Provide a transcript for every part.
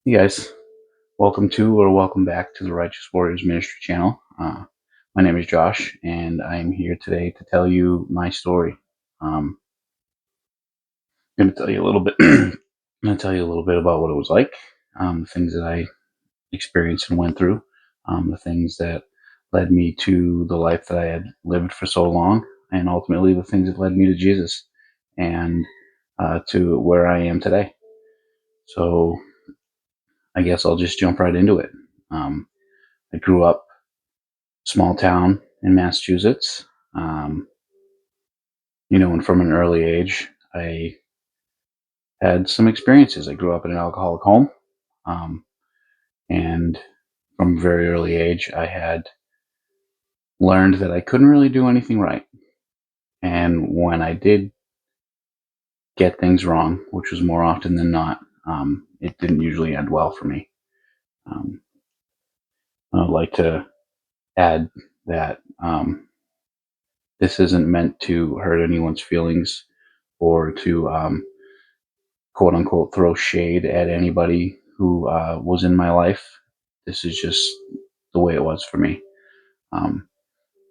Hey guys, welcome back to the Righteous Warriors Ministry channel. My name is Josh, and I am here today to tell you my story. I'm going to tell you a little bit. I'm going to tell you a little bit about what it was like, the things that I experienced and went through, the things that led me to the life that I had lived for so long, and ultimately the things that led me to Jesus and to where I am today. So I guess I'll just jump right into it. I grew up small town in Massachusetts. Um, and from an early age, I had some experiences. I grew up in an alcoholic home, um, and from a very early age, I had learned that I couldn't really do anything right. And when I did get things wrong, which was more often than not, it didn't usually end well for me. Um, I would like to add that this isn't meant to hurt anyone's feelings or to quote unquote throw shade at anybody who was in my life. This is just the way it was for me. Um,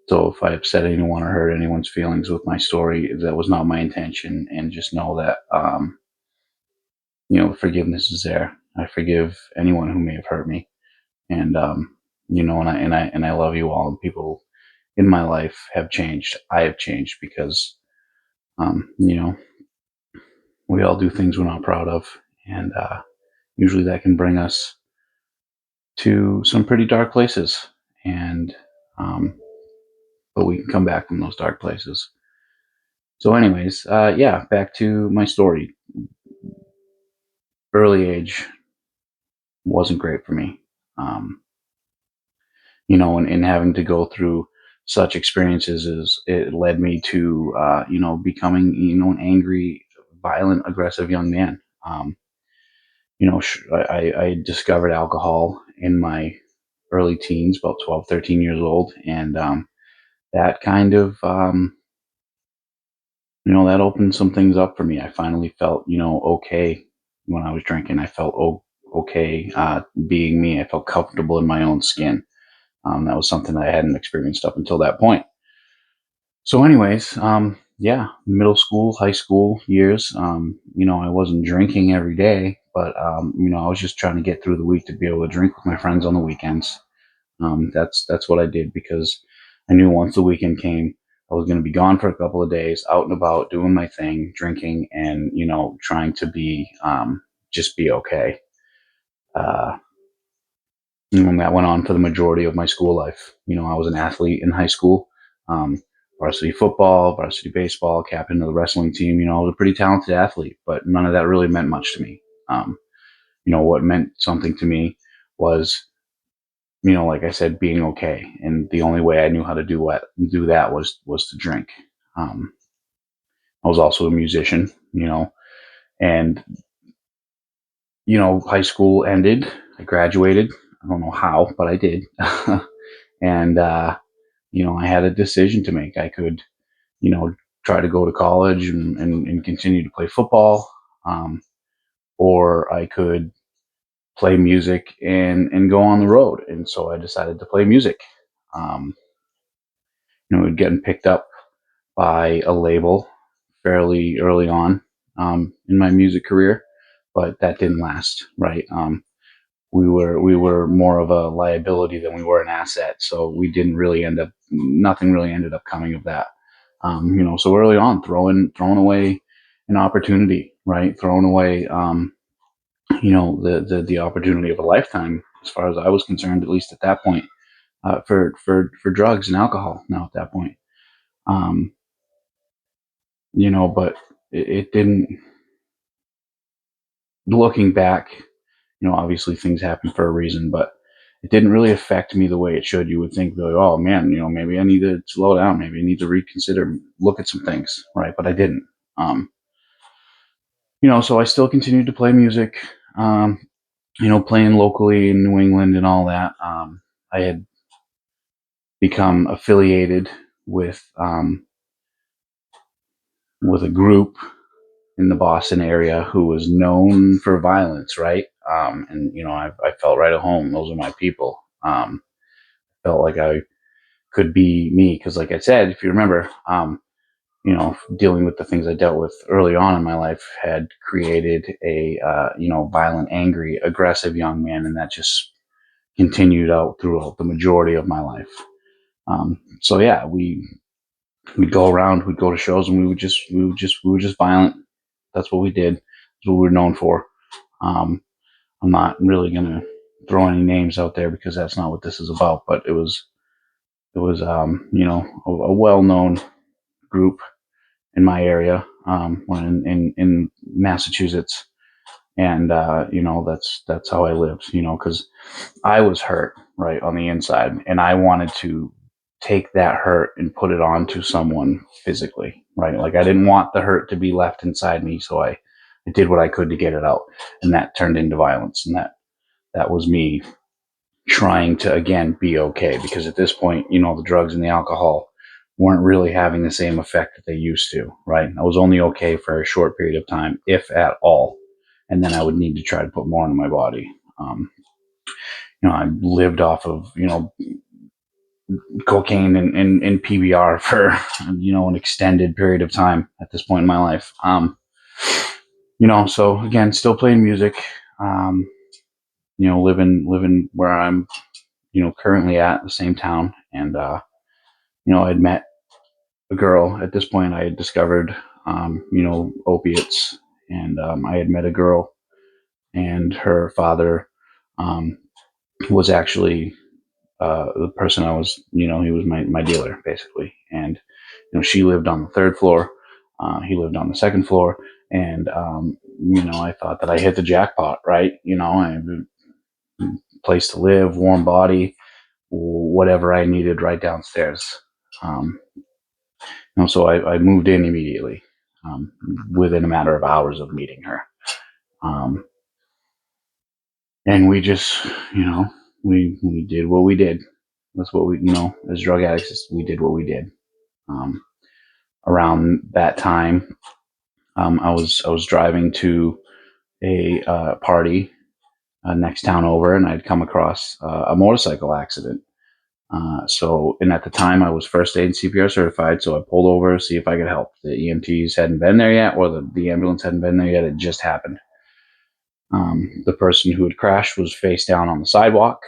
so if I upset anyone or hurt anyone's feelings with my story, that was not my intention. And just know that forgiveness is there. I forgive anyone who may have hurt me, and and I love you all. And people in my life have changed. I have changed because um, you know we all do things we're not proud of, and usually that can bring us to some pretty dark places, and um, but we can come back from those dark places. So, anyways, yeah, back to my story. Early age wasn't great for me, um, and having to go through such experiences it led me to becoming an angry, violent, aggressive young man. I discovered alcohol in my early teens, about 12, 13 years old, and that kind of that opened some things up for me. I finally felt okay when I was drinking. I felt okay being me. I felt comfortable in my own skin. That was something that I hadn't experienced up until that point. So anyways, yeah, middle school, high school years, I wasn't drinking every day, but I was just trying to get through the week to be able to drink with my friends on the weekends. That's what I did because I knew once the weekend came, I was going to be gone for a couple of days, out and about, doing my thing, drinking, and trying to be just be okay. Uh, and that went on for the majority of my school life. I was an athlete in high school, um, varsity football, varsity baseball, captain of the wrestling team. I was a pretty talented athlete, but none of that really meant much to me. What meant something to me was like I said, being okay. And the only way I knew how to do that was to drink. Um, I was also a musician, and high school ended. I graduated. I don't know how, but I did. And I had a decision to make. I could, try to go to college and continue to play football, um, or I could play music and go on the road. And so I decided to play music. Um, getting picked up by a label fairly early on in my music career, but that didn't last. Right, we were more of a liability than we were an asset, so we didn't really end up. Nothing really ended up coming of that. So early on, throwing away an opportunity, right? Throwing away, the opportunity of a lifetime, as far as I was concerned, at least at that point, for drugs and alcohol. Now at that point. Um, but it didn't. Looking back, obviously things happen for a reason, but it didn't really affect me the way it should. You would think, like, oh man, maybe I need to slow down, maybe I need to reconsider, look at some things, right? But I didn't. Um, so I still continued to play music, um, playing locally in New England and all that. I had become affiliated with with a group in the Boston area who was known for violence, right? And I felt right at home. Those are my people. Felt like I could be me because, like I said, if you remember, dealing with the things I dealt with early on in my life had created a violent, angry, aggressive young man, and that just continued out throughout the majority of my life. So yeah, we'd go around, we'd go to shows, and we were just violent. That's what we did. That's what we were known for. Um, I'm not really gonna throw any names out there because that's not what this is about. But it was a well-known group in my area, when in Massachusetts, and that's how I lived. Because I was hurt right on the inside, and I wanted to take that hurt and put it onto someone physically, right? Like I didn't want the hurt to be left inside me, so I did what I could to get it out, and that turned into violence, and that was me trying to again be okay because at this point, the drugs and the alcohol weren't really having the same effect that they used to, right? I was only okay for a short period of time, if at all, and then I would need to try to put more into my body. I lived off of cocaine and PBR for an extended period of time at this point in my life. So again, still playing music. Living where I'm currently at the same town, and I'd met a girl. At this point, I had discovered opiates, and I had met a girl, and her father um, was actually the person I was. He was my dealer basically, and she lived on the third floor. He lived on the second floor, and I thought that I hit the jackpot, right? I had a place to live, warm body, whatever I needed right downstairs. Um, so I moved in immediately, within a matter of hours of meeting her. Um, and we just, we did what we did. That's what we, as drug addicts, we did what we did. Um, Around that time, I was driving to a party next town over, and I'd come across a motorcycle accident. And at the time, I was first aid and CPR certified, so I pulled over to see if I could help. The EMTs hadn't been there yet, or the ambulance hadn't been there yet. It just happened. The person who had crashed was face down on the sidewalk,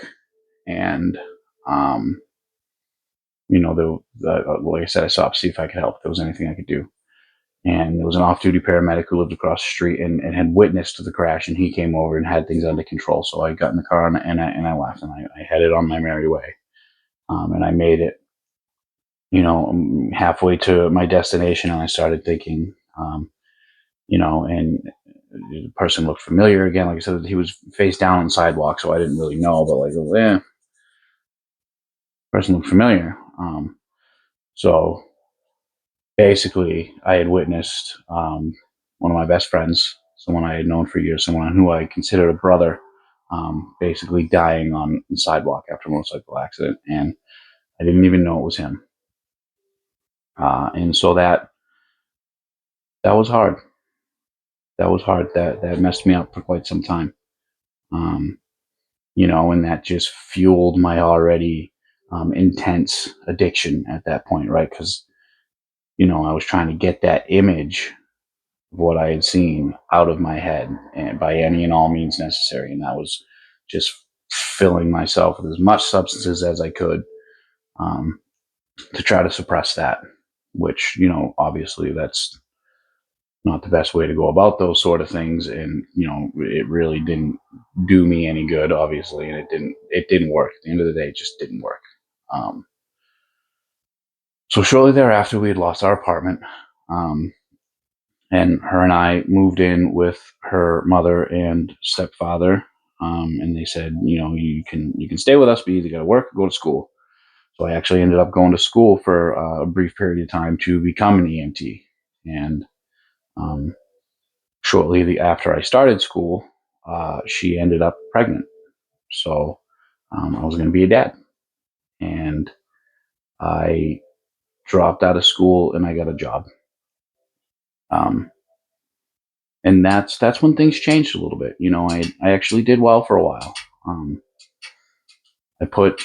and like I said, I stopped to see if I could help. If there was anything I could do. And there was an off-duty paramedic who lived across the street and had witnessed the crash, and he came over and had things under control. So I got in the car and I left, and I headed on my merry way. And I made it, halfway to my destination, and I started thinking, and the person looked familiar again. Like I said, he was face down on the sidewalk, so I didn't really know, but person looked familiar. So basically, I had witnessed one of my best friends, someone I had known for years, someone who I considered a brother, basically dying on the sidewalk after a motorcycle accident, and I didn't even know it was him. And so that was hard. That was hard. That messed me up for quite some time. Um, and that just fueled my already intense addiction at that point, right? Because I was trying to get that image of what I had seen out of my head, and by any and all means necessary, and that was just filling myself with as much substances as I could, um, to try to suppress that. Which obviously that's not the best way to go about those sort of things, and it really didn't do me any good, obviously, and it didn't work. At the end of the day, it just didn't work. um, so shortly thereafter, we had lost our apartment, um, and her and I moved in with her mother and stepfather, and they said, you can stay with us, but you either got to work or go to school. So I actually ended up going to school for a brief period of time to become an EMT, and um, shortly after I started school, she ended up pregnant. So I was going to be a dad. And I dropped out of school and I got a job. Um, And that's when things changed a little bit. I actually did well for a while. I put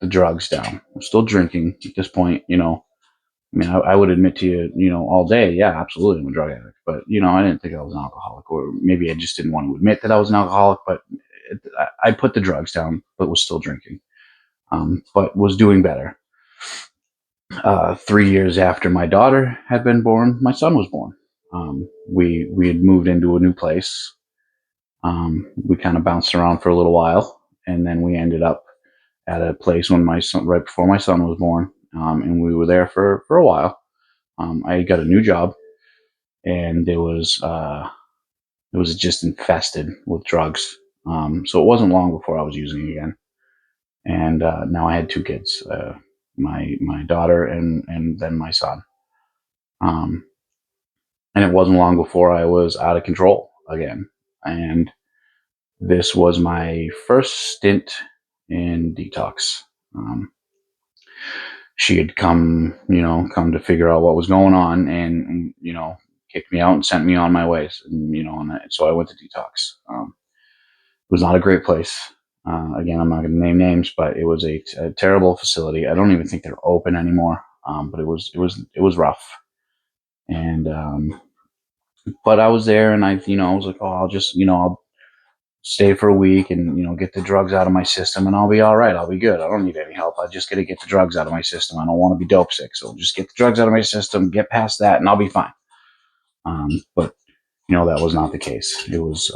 the drugs down. I'm still drinking at this point. I mean, I would admit to you, all day, yeah, absolutely, I'm a drug addict. But I didn't think I was an alcoholic, or maybe I just didn't want to admit that I was an alcoholic. But I put the drugs down, but was still drinking. But was doing better. 3 years after my daughter had been born, my son was born. We had moved into a new place. We kind of bounced around for a little while, and then we ended up at a place when my son, right before my son was born, and we were there for a while. I got a new job, and it was just infested with drugs. So it wasn't long before I was using again, and now I had two kids, my daughter and then my son. Um, and it wasn't long before I was out of control again. And this was my first stint in detox. Um, she had come to figure out what was going on, and kicked me out and sent me on my ways. So I went to detox. It was not a great place. Again, I'm not going to name names, but it was a terrible facility. I don't even think they're open anymore. But it was rough. And but I was there, and I was like, oh, I'll stay for a week and get the drugs out of my system, and I'll be all right. I'll be good. I don't need any help. I just got to get the drugs out of my system. I don't want to be dope sick, so just get the drugs out of my system, get past that, and I'll be fine. But that was not the case. It was,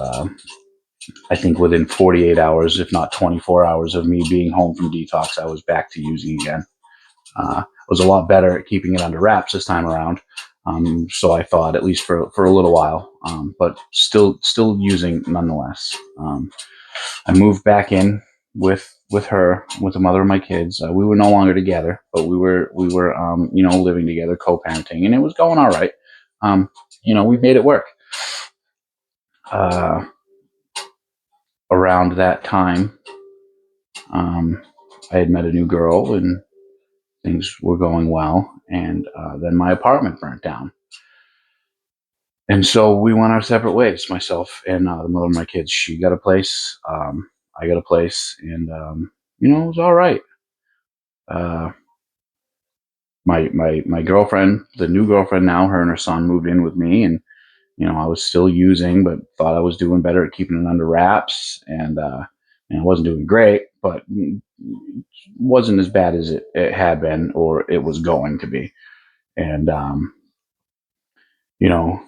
I think, within 48 hours, if not 24 hours of me being home from detox, I was back to using again. I was a lot better at keeping it under wraps this time around. So I thought, at least for a little while, but still using nonetheless. I moved back in with her, with the mother of my kids. We were no longer together, but we were living together, co-parenting, and it was going all right. We made it work. Uh, Around that time, I had met a new girl, and things were going well. And then my apartment burnt down. And so we went our separate ways, myself and the mother of my kids. She got a place. I got a place. And, it was all right. Uh, my girlfriend, the new girlfriend now, her and her son moved in with me. And, I was still using, but thought I was doing better at keeping it under wraps. And I wasn't doing great, but wasn't as bad as it had been or it was going to be. And, you know,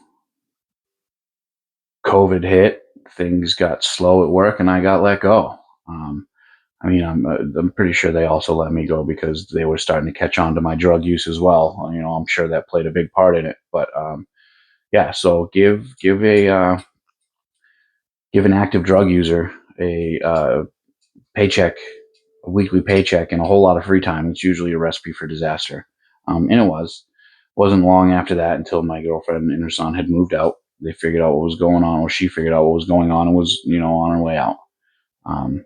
COVID hit, things got slow at work, and I got let go. I'm pretty sure they also let me go because they were starting to catch on to my drug use as well. I'm sure that played a big part in it. But yeah, so give an active drug user a paycheck, a weekly paycheck, and a whole lot of free time. It's usually a recipe for disaster. And it wasn't long after that until my girlfriend and her son had moved out. They figured out what was going on, or she figured out what was going on, and was on her way out. Um,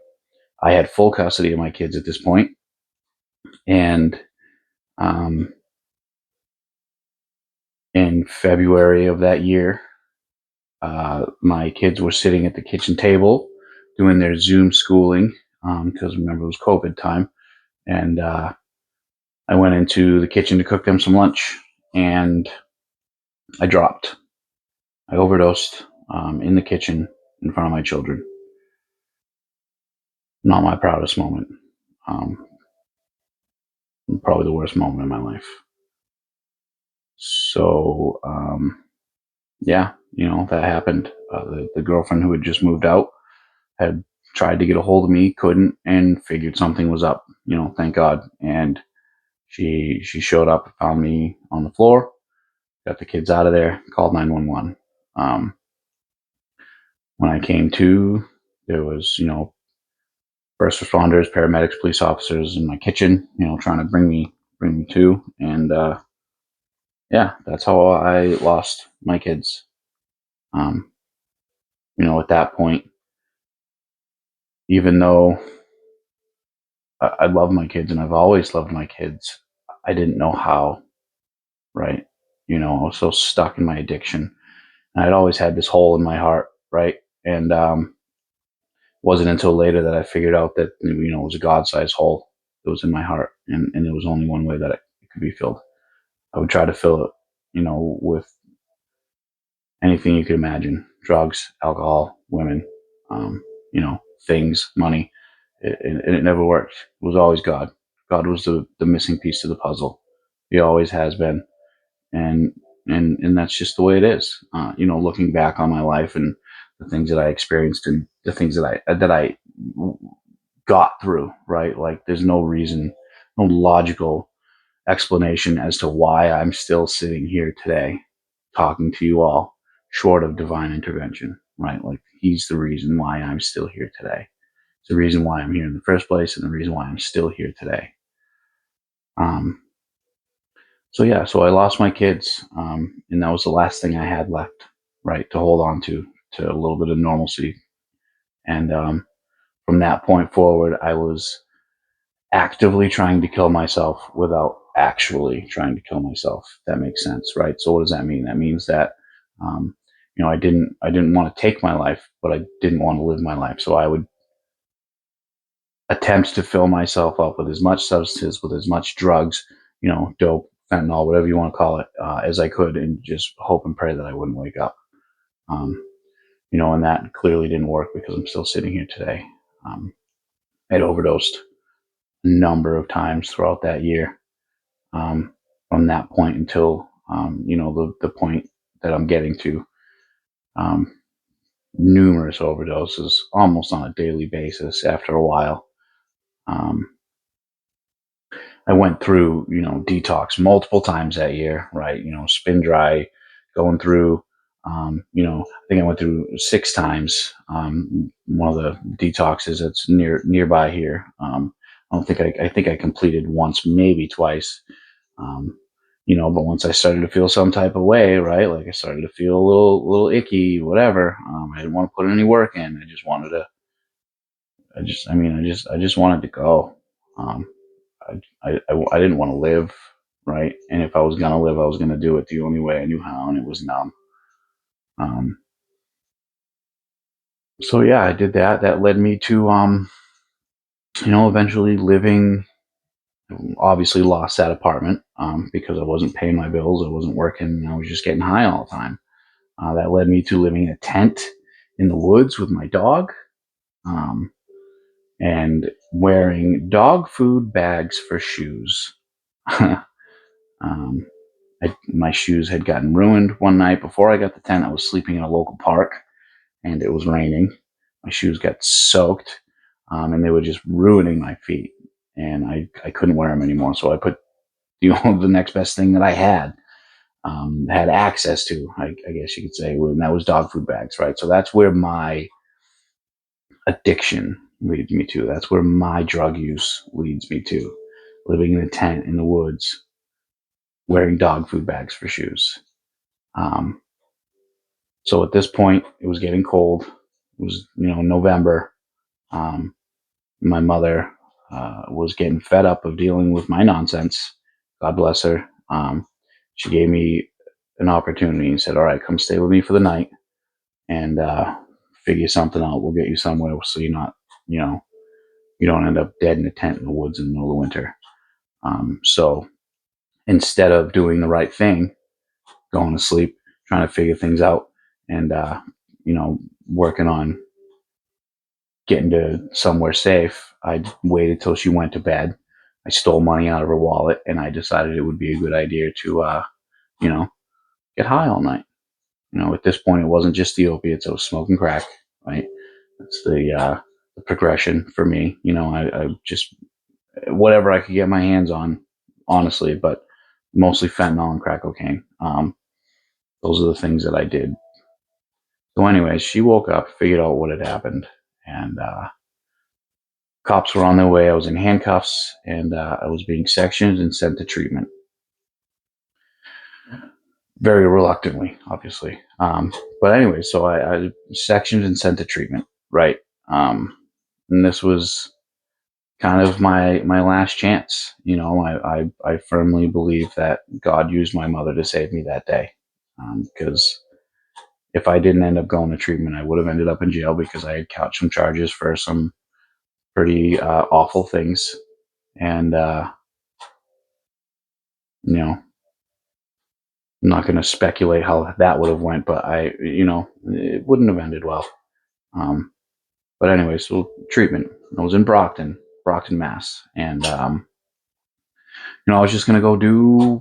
I had full custody of my kids at this point, and um, in February of that year, my kids were sitting at the kitchen table doing their Zoom schooling because remember it was COVID time, and I went into the kitchen to cook them some lunch, and I dropped. I overdosed in the kitchen in front of my children. Not my proudest moment. Um, Probably the worst moment in my life. So yeah, that happened. The girlfriend who had just moved out had tried to get a hold of me, couldn't, and figured something was up. Thank God. And she showed up, found me on the floor, got the kids out of there, called 911. When I came to, there was first responders, paramedics, police officers in my kitchen, trying to bring me to, and yeah, that's how I lost my kids. Um, at that point, even though I love my kids and I've always loved my kids, I didn't know how. Right? I was so stuck in my addiction. I'd always had this hole in my heart, right? And wasn't until later that I figured out that it was a God-sized hole that was in my heart, and there was only one way that it could be filled. I would try to fill it, with anything you could imagine: drugs, alcohol, women, um, things, money. And it never worked. It was always God. God was the missing piece to the puzzle. He always has been, and and that's just the way it is. Looking back on my life and the things that I experienced and the things that I got through, right? Like, there's no reason, no logical explanation as to why I'm still sitting here today talking to you all, short of divine intervention, right? Like, he's the reason why I'm still here today. It's the reason why I'm here in the first place, and the reason why I'm still here today. Um, so I lost my kids, and that was the last thing I had left, right, to hold on to a little bit of normalcy. And from that point forward, I was actively trying to kill myself without actually trying to kill myself. If that makes sense, right? So what does that mean? That means that um, I didn't want to take my life, but I didn't want to live my life. So I would attempt to fill myself up with as much substance, with as much drugs, dope, fentanyl, whatever you want to call it, as I could, and just hope and pray that I wouldn't wake up. Um, and that clearly didn't work because I'm still sitting here today. I had overdosed a number of times throughout that year. From that point until the point that I'm getting to, um, numerous overdoses almost on a daily basis. After a while, um, I went through detox multiple times that year, right? Spin dry, going through. I think I went through 6 times. One of the detoxes that's nearby here. I don't think I think I completed once, maybe twice. Um, but once I started to feel some type of way, right? Like, I started to feel a little icky, whatever. I didn't want to put any work in. I just wanted to. I just wanted to go. Um, I didn't want to live, right? And if I was gonna live, I was gonna do it the only way I knew how, and it was numb. Um, so yeah, I did that. That led me to eventually living. Obviously, lost that apartment because I wasn't paying my bills. I wasn't working. And I was just getting high all the time. That led me to living in a tent in the woods with my dog, um, and wearing dog food bags for shoes. um, my shoes had gotten ruined one night before I got the tent. I was sleeping in a local park, and it was raining. My shoes got soaked, and they were just ruining my feet. And I couldn't wear them anymore. So I put the next best thing that I had access to, I guess you could say, and that was dog food bags, right? So that's where my addiction leads me to. That's where my drug use leads me to. Living in a tent in the woods, wearing dog food bags for shoes. Um, so at this point, it was getting cold. It was, November. Um, my mother was getting fed up of dealing with my nonsense. God bless her. She gave me an opportunity and said, "All right, come stay with me for the night and figure something out. We'll get you somewhere so you're not, you know, you don't end up dead in a tent in the woods in the middle of winter." So instead of doing the right thing, going to sleep, trying to figure things out, and working on getting to somewhere safe, I waited till she went to bed. I stole money out of her wallet, and I decided it would be a good idea to, you know, get high all night. At this point, it wasn't just the opiates; I was smoking crack. Right? That's the progression for me. I just whatever I could get my hands on, honestly, but mostly fentanyl and crack cocaine. Those are the things that I did. So, anyways, she woke up, figured out what had happened, and cops were on their way. I was in handcuffs, and I was being sectioned and sent to treatment. Very reluctantly, obviously. But anyway, so I sectioned and sent to treatment, right? And this was kind of my last chance. I firmly believe that God used my mother to save me that day, because if I didn't end up going to treatment, I would have ended up in jail because I had couched some charges for some pretty awful things. And, you know, I'm not going to speculate how that would have went, but it wouldn't have ended well. Um, but anyway, so treatment. I was in Brockton, Mass. And, I was just going to go do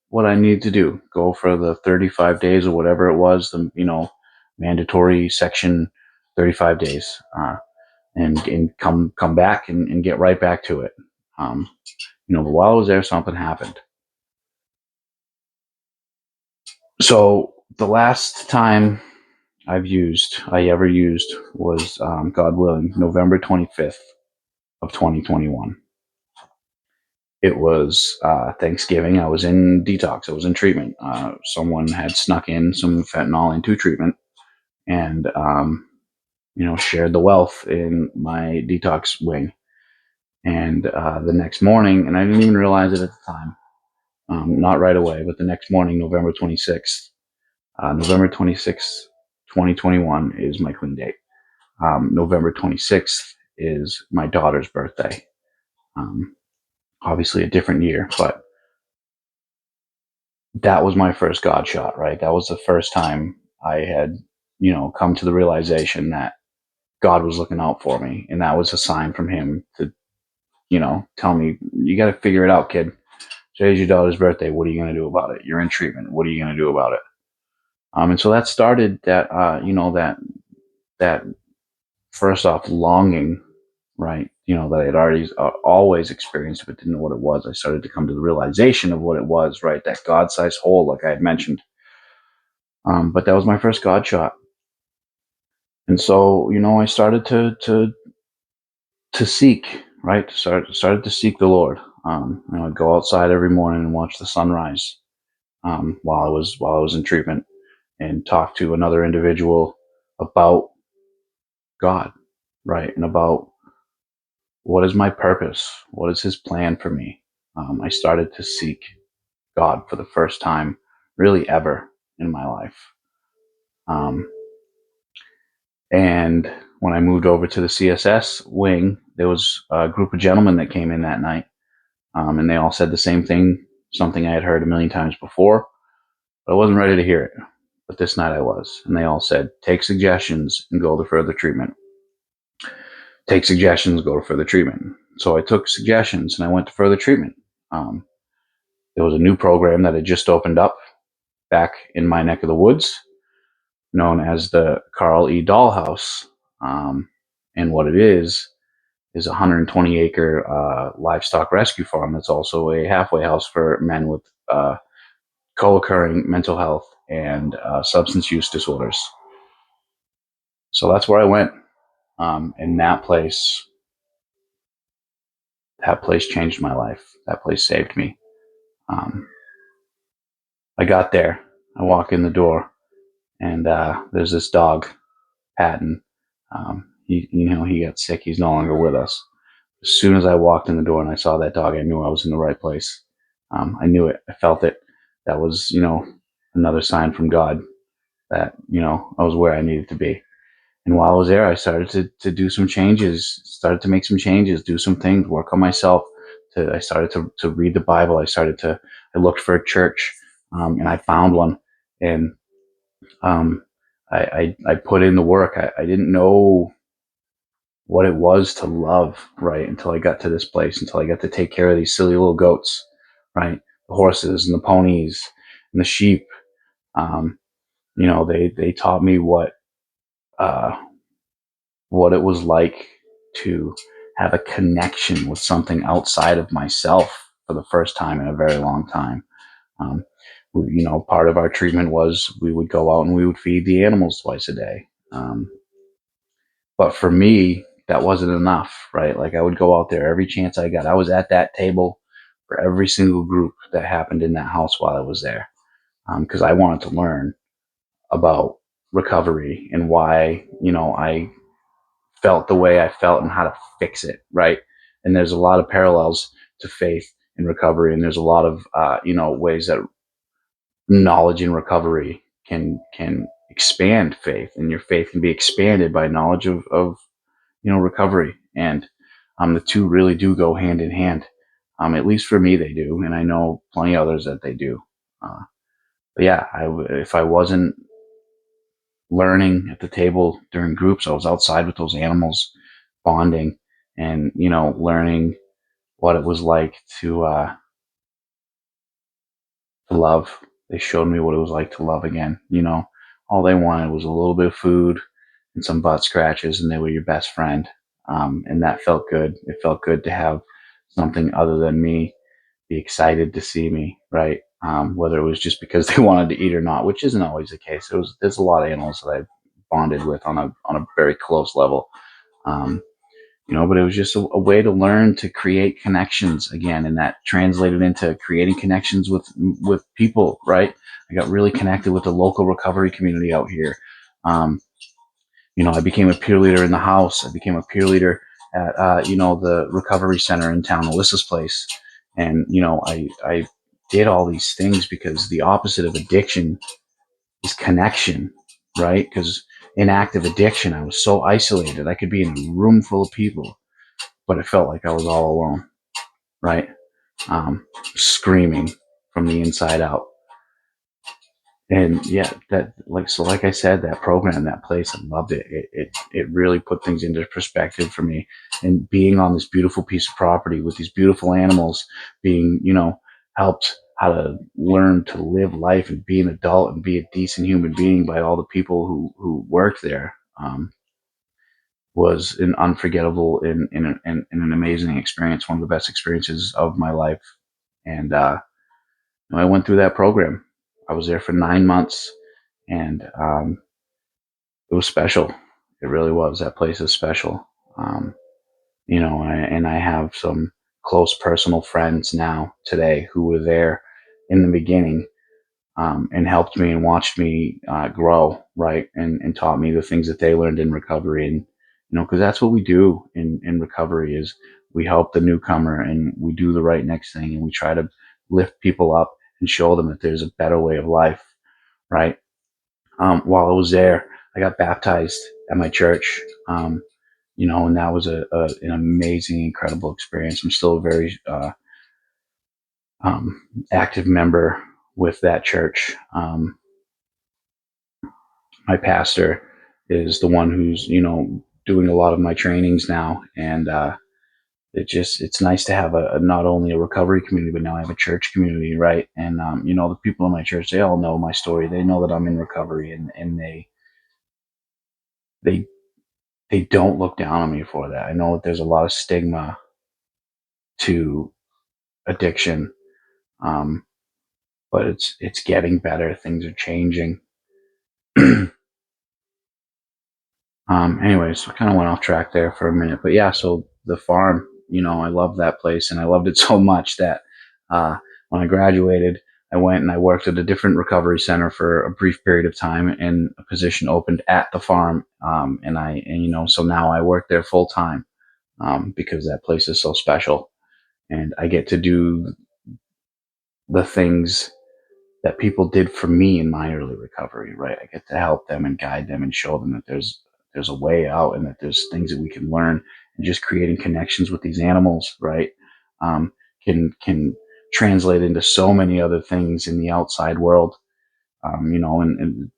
what I needed to do. Go for the 35 days or whatever it was, mandatory section 35 days. And come back and get right back to it. But while I was there, something happened. So the last time I ever used was, God willing, November 25th of 2021. It was Thanksgiving. I was in detox. I was in treatment. Someone had snuck in some fentanyl into treatment and, shared the wealth in my detox wing. And the next morning, and I didn't even realize it at the time, not right away, but the next morning, November 26th, 2021 is my clean date. November 26th is my daughter's birthday. Obviously a different year, but that was my first God shot, right? That was the first time I had, come to the realization that God was looking out for me. And that was a sign from him to, tell me, you got to figure it out, kid. Today's your daughter's birthday. What are you going to do about it? You're in treatment. What are you going to do about it? And so that started that first off longing, right? That I had already always experienced, but didn't know what it was. I started to come to the realization of what it was, right? That God-sized hole, like I had mentioned. But that was my first God shot. And so, I started to seek, right? Started to seek the Lord. I'd go outside every morning and watch the sunrise while I was in treatment, and talk to another individual about God, right? And about what is my purpose? What is his plan for me? I started to seek God for the first time, really ever in my life. And when I moved over to the CSS wing, there was a group of gentlemen that came in that night, and they all said the same thing, something I had heard a million times before, but I wasn't ready to hear it. But this night I was, and they all said, take suggestions and go to further treatment. Take suggestions, go to further treatment. So I took suggestions and I went to further treatment. There was a new program that had just opened up back in my neck of the woods, known as the Carl E. Dollhouse. And what it is a 120-acre livestock rescue farm that's also a halfway house for men with co-occurring mental health and substance use disorders. So that's where I went. And that place changed my life. That place saved me. I got there. I walk in the door, and there's this dog, Patton. He got sick. He's no longer with us. As soon as I walked in the door and I saw that dog, I knew I was in the right place. I knew it. I felt it. That was, another sign from God that, I was where I needed to be. And while I was there, I started to do some changes, started to make some changes, do some things, work on myself. I started to read the Bible. I looked for a church, and I found one. And I put in the work. I didn't know what it was to love, right, until I got to this place, until I got to take care of these silly little goats, right, the horses and the ponies and the sheep. They taught me what it was like to have a connection with something outside of myself for the first time in a very long time. Um, Part of our treatment was we would go out and we would feed the animals twice a day. But for me, that wasn't enough, right? Like I would go out there every chance I got. I was at that table for every single group that happened in that house while I was there, because I wanted to learn about recovery and why, I felt the way I felt and how to fix it, right? And there's a lot of parallels to faith in recovery, and there's a lot of ways that knowledge in recovery can expand faith, and your faith can be expanded by knowledge of recovery. And the two really do go hand in hand. At least for me, they do, and I know plenty of others that they do. But yeah, if I wasn't learning at the table during groups, I was outside with those animals, bonding, and learning what it was like to love. They showed me what it was like to love again. All they wanted was a little bit of food and some butt scratches, and they were your best friend. And that felt good. It felt good to have something other than me be excited to see me, right? Whether it was just because they wanted to eat or not, which isn't always the case. There's a lot of animals that I've bonded with on a very close level. Um, but it was just a way to learn to create connections again, and that translated into creating connections with people, right? I got really connected with the local recovery community out here. Um, I became a peer leader in the house. I became a peer leader at the recovery center in town, Alyssa's place, and I did all these things because the opposite of addiction is connection, right? Because in active addiction, I was so isolated. I could be in a room full of people, but it felt like I was all alone, right? Screaming from the inside out. And yeah, like I said, that program, that place, I loved it. It really put things into perspective for me. And being on this beautiful piece of property with these beautiful animals, being helped how to learn to live life and be an adult and be a decent human being by all the people who worked there. Was an unforgettable and an amazing experience, one of the best experiences of my life. And I went through that program. I was there for 9 months, and it was special. It really was. That place is special. And I have some close personal friends now today who were there in the beginning, and helped me and watched me grow, right, and taught me the things that they learned in recovery. And because that's what we do in recovery is we help the newcomer and we do the right next thing, and we try to lift people up and show them that there's a better way of life, right? While I was there, I got baptized at my church, and that was an amazing, incredible experience. I'm still a very active member with that church. My pastor is the one who's doing a lot of my trainings now, and it's nice to have a not only a recovery community, but now I have a church community, right? And the people in my church, they all know my story. They know that I'm in recovery, and they they don't look down on me for that. I know that there's a lot of stigma to addiction, um, but it's getting better. Things are changing. Anyways, I kind of went off track there for a minute, but yeah, so the farm, I loved that place, and I loved it so much that when I graduated, I went and I worked at a different recovery center for a brief period of time, and a position opened at the farm. So now I work there full time, because that place is so special, and I get to do the things that people did for me in my early recovery, right? I get to help them and guide them and show them that there's a way out, and that there's things that we can learn, and just creating connections with these animals, right? Um, can translate into so many other things in the outside world, and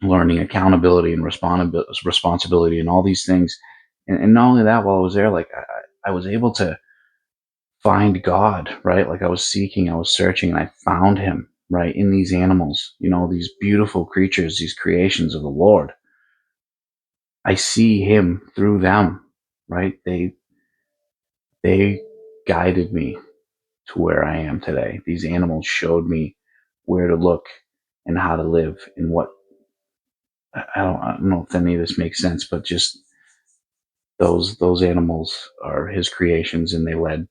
learning accountability and responsibility and all these things. And not only that, while I was there, like I was able to find God, right? Like I was seeking, I was searching, and I found him, right, in these animals, these beautiful creatures, these creations of the Lord. I see him through them, right? They guided me to where I am today. These animals showed me where to look and how to live, and what I don't know if any of this makes sense, but just those animals are his creations, and they led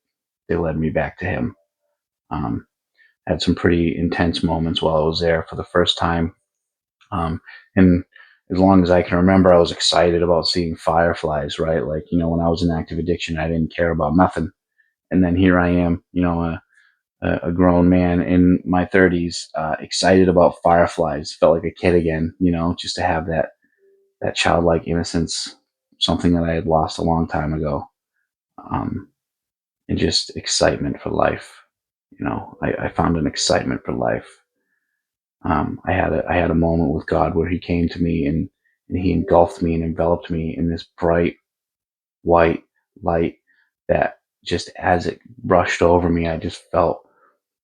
me back to him. Um, had some pretty intense moments while I was there for the first time. And as long as I can remember, I was excited about seeing fireflies, right? Like, when I was in active addiction, I didn't care about nothing. And then here I am, a grown man in my 30s, excited about fireflies. Felt like a kid again, just to have that childlike innocence, something that I had lost a long time ago, um, and just excitement for life. I found an excitement for life. I had a moment with God where He came to me and He engulfed me and enveloped me in this bright white light that just as it rushed over me, I just felt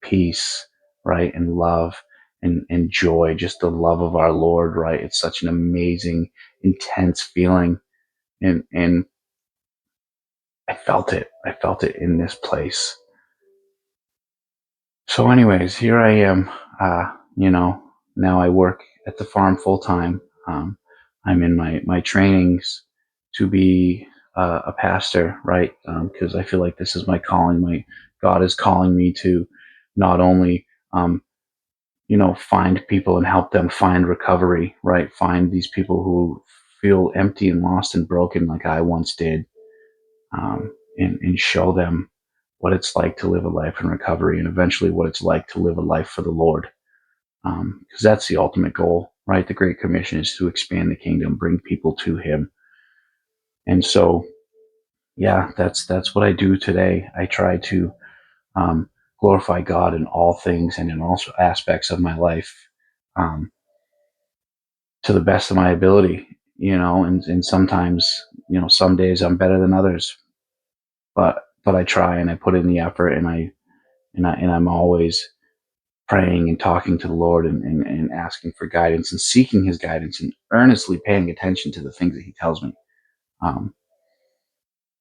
peace, right, and love and joy, just the love of our Lord, right? It's such an amazing, intense feeling, and I felt it. I felt it in this place. So, anyways, here I am. Now I work at the farm full time. I'm in my trainings to be a pastor, right? Because I feel like this is my calling. My God is calling me to not only find people and help them find recovery, right? Find these people who feel empty and lost and broken like I once did, and show them what it's like to live a life in recovery and eventually what it's like to live a life for the Lord. Because that's the ultimate goal, right? The Great Commission is to expand the kingdom, bring people to Him. And so, yeah, that's what I do today. I try to glorify God in all things and in all aspects of my life, um, to the best of my ability, and sometimes, some days I'm better than others, but I try and I put in the effort, and I'm always praying and talking to the Lord, and asking for guidance and seeking His guidance and earnestly paying attention to the things that He tells me. Um,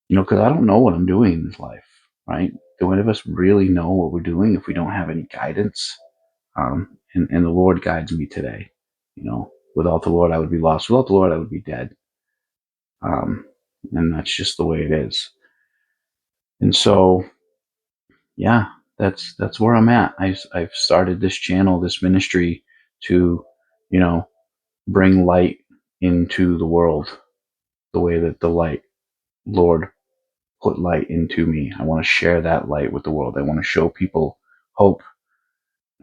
because I don't know what I'm doing in this life, right? Do any of us really know what we're doing if we don't have any guidance? And the Lord guides me today. Without the Lord, I would be lost. Without the Lord, I would be dead. Um, and that's just the way it is. And so, yeah, that's where I'm at. I've started this channel, this ministry, to, bring light into the world the way that the light Lord put light into me. I want to share that light with the world. I want to show people hope.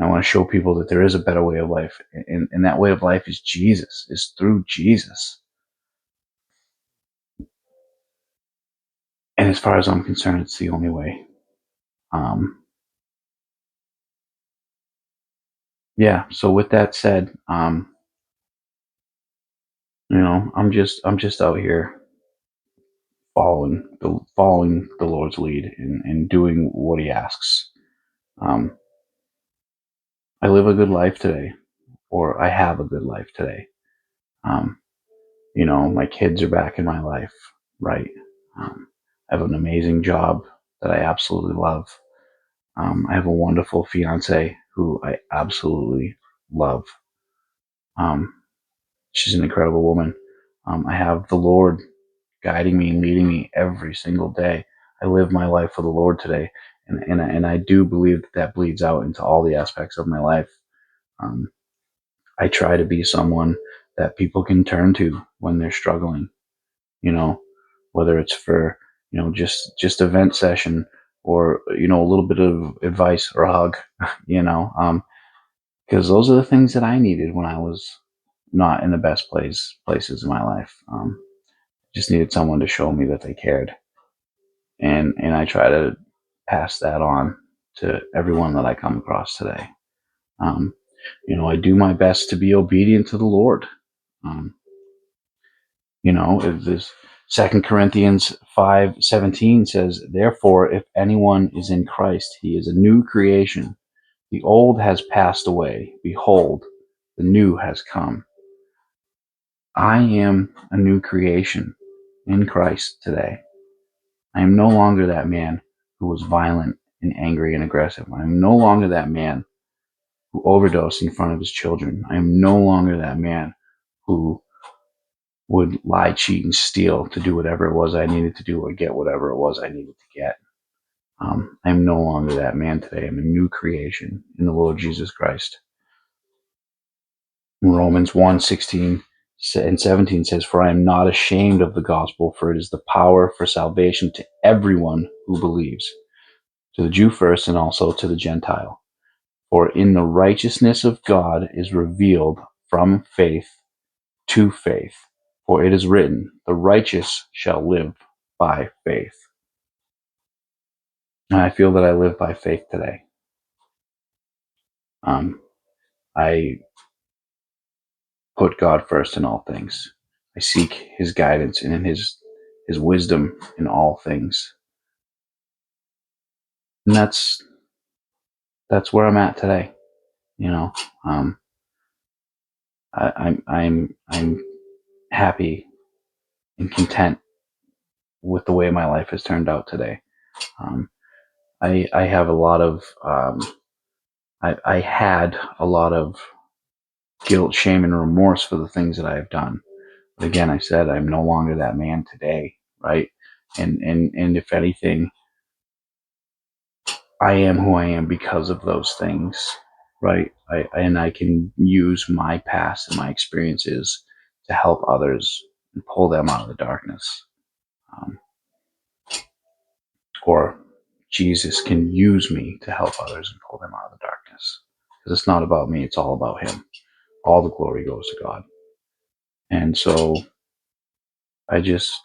I want to show people that there is a better way of life, and that way of life is Jesus. Is through Jesus. And as far as I'm concerned, it's the only way. Um, yeah. So with that said, I'm just out here following the Lord's lead, and doing what He asks. Um, I live a good life today, or I have a good life today. Um, my kids are back in my life, right? I have an amazing job that I absolutely love. I have a wonderful fiance who I absolutely love. Um, she's an incredible woman. I have the Lord guiding me and leading me every single day. I live my life for the Lord today, and I do believe that bleeds out into all the aspects of my life. Um, I try to be someone that people can turn to when they're struggling. You know, whether it's for just a vent session, or a little bit of advice or a hug. Because those are the things that I needed when I was not in the best places in my life. Just needed someone to show me that they cared, and I try to pass that on to everyone that I come across today. Um, I do my best to be obedient to the Lord. Um, if this 2 Corinthians 5:17 says, "Therefore, if anyone is in Christ, he is a new creation. The old has passed away; behold, the new has come." I am a new creation in Christ today. I am no longer that man who was violent and angry and aggressive. I am no longer that man who overdosed in front of his children. I am no longer that man who would lie, cheat, and steal to do whatever it was I needed to do, or get whatever it was I needed to get. I'm no longer that man today. I'm a new creation in the Lord Jesus Christ. Romans 1:16 and 17 says, "For I am not ashamed of the gospel, for it is the power for salvation to everyone who believes." to the Jew first and also to the Gentile. For in the righteousness of God is revealed from faith to faith. For it is written, the righteous shall live by faith. And I feel that I live by faith today. I put God first in all things. I seek his guidance and in his wisdom in all things. And that's where I'm at today. You know, I'm happy and content with the way my life has turned out today. I have a lot of I had a lot of guilt, shame, and remorse for the things that I have done. But again, I said I'm no longer that man today, right? And if anything, I am who I am because of those things, right? I can use my past and my experiences to help others and pull them out of the darkness. Or Jesus can use me to help others and pull them out of the darkness. Because it's not about me, it's all about him. All the glory goes to God. And so I'm just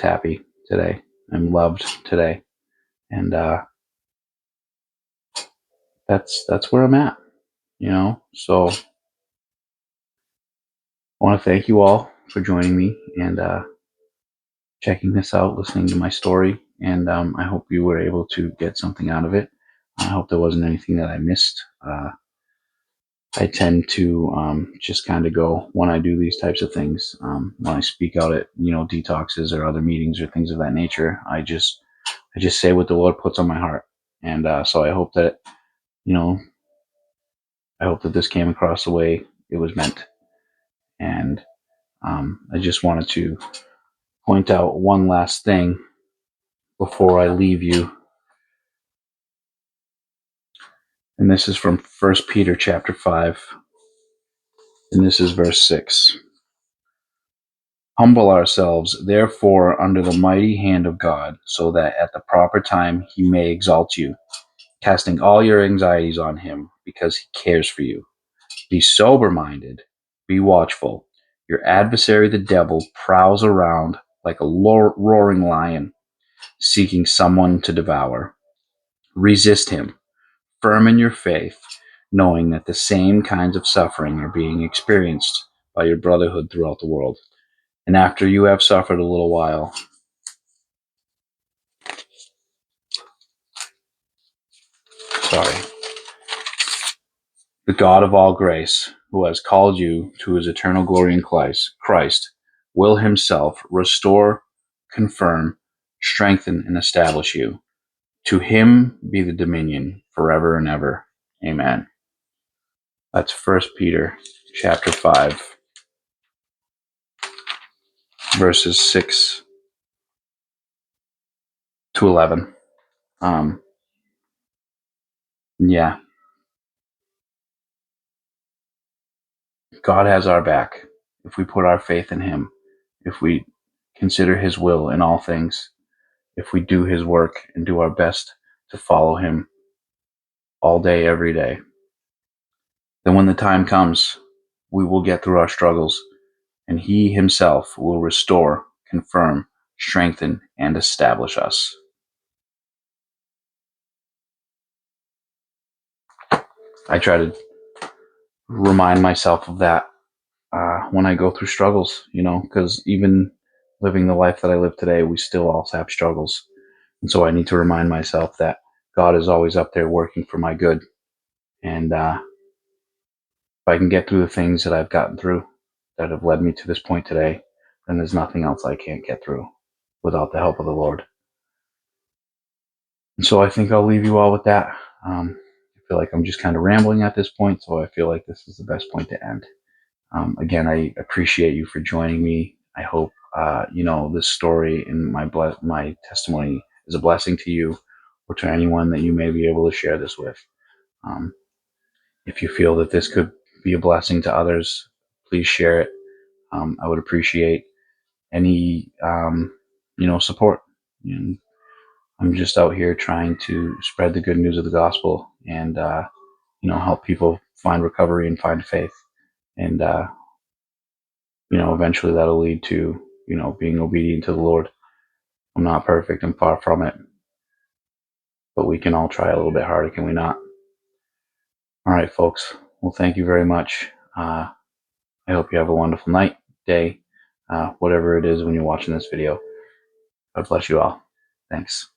happy today. I'm loved today. And that's where I'm at, So I want to thank you all for joining me and checking this out, listening to my story. And I hope you were able to get something out of it. I hope there wasn't anything that I missed. I tend to just kind of go when I do these types of things. When I speak out at detoxes or other meetings or things of that nature, I just say what the Lord puts on my heart, and so I hope that this came across the way it was meant. And I just wanted to point out one last thing before I leave you, and this is from 1 Peter chapter 5, and this is verse 6. Humble ourselves, therefore, under the mighty hand of God, so that at the proper time he may exalt you, casting all your anxieties on him, because he cares for you. Be sober-minded, be watchful. Your adversary, the devil, prowls around like a roaring lion, seeking someone to devour. Resist him, firm in your faith, knowing that the same kinds of suffering are being experienced by your brotherhood throughout the world. And after you have suffered a little while, the God of all grace, who has called you to his eternal glory in Christ, will himself restore, confirm, strengthen, and establish you. To him be the dominion forever and ever. Amen. That's 1 Peter chapter 5, verses 6 to 11. Yeah, God has our back if we put our faith in him, if we consider his will in all things, if we do his work and do our best to follow him all day, every day. Then when the time comes, we will get through our struggles, and he himself will restore, confirm, strengthen, and establish us. I try to remind myself of that when I go through struggles, because even living the life that I live today, we still also have struggles. And so I need to remind myself that God is always up there working for my good. And if I can get through the things that I've gotten through that have led me to this point today, then there's nothing else I can't get through without the help of the Lord. And so I think I'll leave you all with that. I feel like I'm just kind of rambling at this point, so I feel like this is the best point to end. Again, I appreciate you for joining me. I hope this story and my testimony is a blessing to you or to anyone that you may be able to share this with. If you feel that this could be a blessing to others, please share it. I would appreciate any support. And I'm just out here trying to spread the good news of the gospel and, help people find recovery and find faith. And, eventually that'll lead to, being obedient to the Lord. I'm not perfect and far from it, but we can all try a little bit harder, can we not? All right, folks. Well, thank you very much. I hope you have a wonderful night, day, whatever it is when you're watching this video. God bless you all. Thanks.